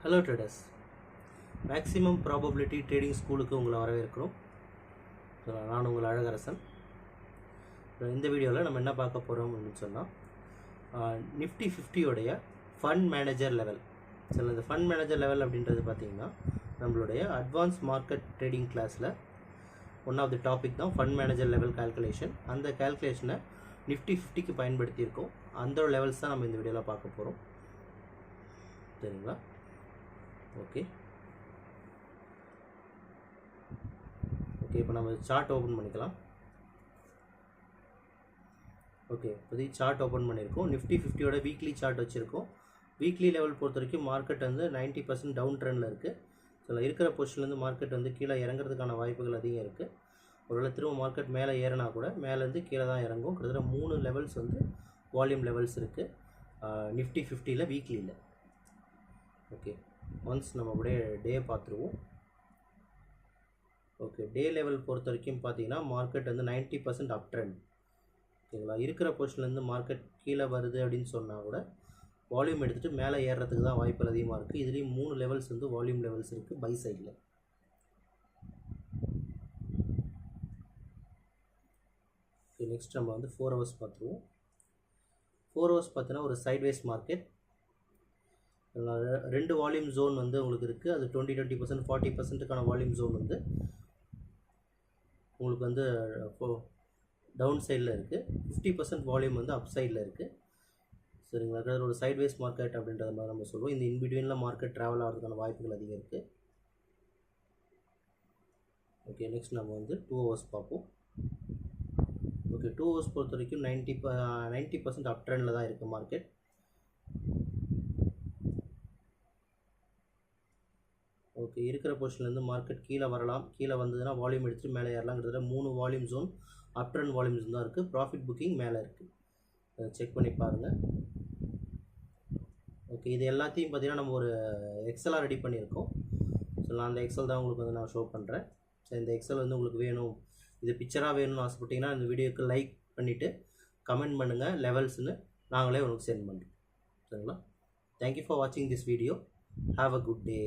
Hello traders, maximum probability trading ஸ்கூலுக்கு உங்களை வரவேற்கிறோம். நான் உங்கள் அழகரசன். இந்த வீடியோவில் நம்ம என்ன பார்க்க போகிறோம் அப்படின்னு சொன்னால் நிஃப்டி 50 ஃபண்ட் மேனேஜர் லெவல். சில இந்த ஃபண்ட் மேனேஜர் லெவல் அப்படின்றது பார்த்திங்கன்னா நம்மளுடைய அட்வான்ஸ் மார்க்கெட் ட்ரேடிங் கிளாஸில் ஒன் ஆஃப் தி டாபிக் தான் ஃபண்ட் மேனேஜர் லெவல் கால்குலேஷன். அந்த கால்குலேஷனை நிஃப்டி 50க்கு பயன்படுத்தியிருக்கோம். அந்த லெவல்ஸ் தான் நம்ம இந்த வீடியோவில் பார்க்க போகிறோம். சரிங்களா? ஓகே, இப்போ நம்ம சார்ட் ஓப்பன் பண்ணிக்கலாம். ஓகே, இப்போதைக்கு சார்ட் ஓப்பன் பண்ணியிருக்கோம். நிஃப்டி 50 வீக்லி சார்ட் வச்சுருக்கோம். வீக்லி லெவல் பொறுத்த வரைக்கும் மார்க்கெட் வந்து 90% டவுன் ட்ரெண்டில் இருக்குது. ஸோ இருக்கிற பொசிஷன்லேருந்து மார்க்கெட் வந்து கீழே இறங்குறதுக்கான வாய்ப்புகள் அதிகம் இருக்குது. ஒருவேளை திரும்ப மார்க்கெட் மேலே ஏறினா கூட மேலேருந்து கீழே தான் இறங்கும். கிட்டத்தட்ட 3 லெவல்ஸ் வந்து வால்யூம் லெவல்ஸ் இருக்குது நிஃப்டி 50 வீக்லியில். ஓகே, ஒன்ஸ் நம்ம அப்படியே டே பார்த்துருவோம். ஓகே, டே லெவல் பொறுத்த வரைக்கும் பார்த்தீங்கன்னா மார்க்கெட் வந்து 90% அப் ட்ரெண்ட். ஓகேங்களா? இருக்கிற பொசிஷன்லேருந்து மார்க்கெட் கீழே வருது அப்படின்னு சொன்னால் கூட வால்யூம் எடுத்துகிட்டு மேலே ஏறுறதுக்கு தான் வாய்ப்புகள் அதிகமாக இருக்குது. இதுலேயும் 3 லெவல்ஸ் வந்து வால்யூம் லெவல்ஸ் இருக்குது பை சைடில். ஓகே, நெக்ஸ்ட் நம்ம வந்து 4 ஹவர்ஸ் பார்த்துருவோம். 4 ஹவர்ஸ் பார்த்தீங்கன்னா ஒரு சைட்வேஸ் மார்க்கெட். 2 வால்யூம் ஜோன் வந்து உங்களுக்கு இருக்குது. அது 20% 40%க்கான வால்யூம் ஜோன் வந்து உங்களுக்கு வந்து டவுன் சைடில் இருக்குது. 50% வால்யூம் வந்து அப் சைடில் இருக்குது. சரிங்களா? அதாவது ஒரு சைட்வேஸ் மார்க்கெட் அப்படின்றத மாதிரி நம்ம சொல்லுவோம். இந்த இன்பிட்வீனில் மார்க்கெட் ட்ராவல் ஆகிறதுக்கான வாய்ப்புகள் அதிகம் இருக்குது. ஓகே, நெக்ஸ்ட் நம்ம வந்து 2 ஹவர்ஸ் பார்ப்போம். ஓகே, 2 ஹவர்ஸ் பொறுத்த வரைக்கும் 90% அப் ட்ரெண்டில் தான் இருக்குது மார்க்கெட். ஓகே, இருக்கிற பொசிஷன்லேருந்து மார்க்கெட் கீழே வரலாம். கீழே வந்ததுன்னா வால்யூம் எடுத்துகிட்டு மேலே ஏறலாங்கிறதுல 3 volume zone up trend volume zone தான் இருக்குது. ப்ராஃபிட் புக்கிங் மேலே இருக்குது. அதை செக் பண்ணி பாருங்கள். ஓகே, இது எல்லாத்தையும் பார்த்தீங்கன்னா நம்ம ஒரு எக்ஸலாக ரெடி பண்ணியிருக்கோம். ஸோ நான் அந்த எக்ஸல் தான் உங்களுக்கு வந்து நான் ஷோ பண்ணுறேன். ஸோ இந்த எக்ஸல் வந்து உங்களுக்கு வேணும், இது பிக்சராக வேணும்னு ஆசைப்பட்டீங்கன்னா இந்த வீடியோக்கு லைக் பண்ணிவிட்டு கமெண்ட் பண்ணுங்கள் லெவல்ஸ்னு, நாங்களே உங்களுக்கு சென்ட் பண்ணுறோம். சரிங்களா? தேங்க்யூ ஃபார் வாட்சிங் this video. Have a good day.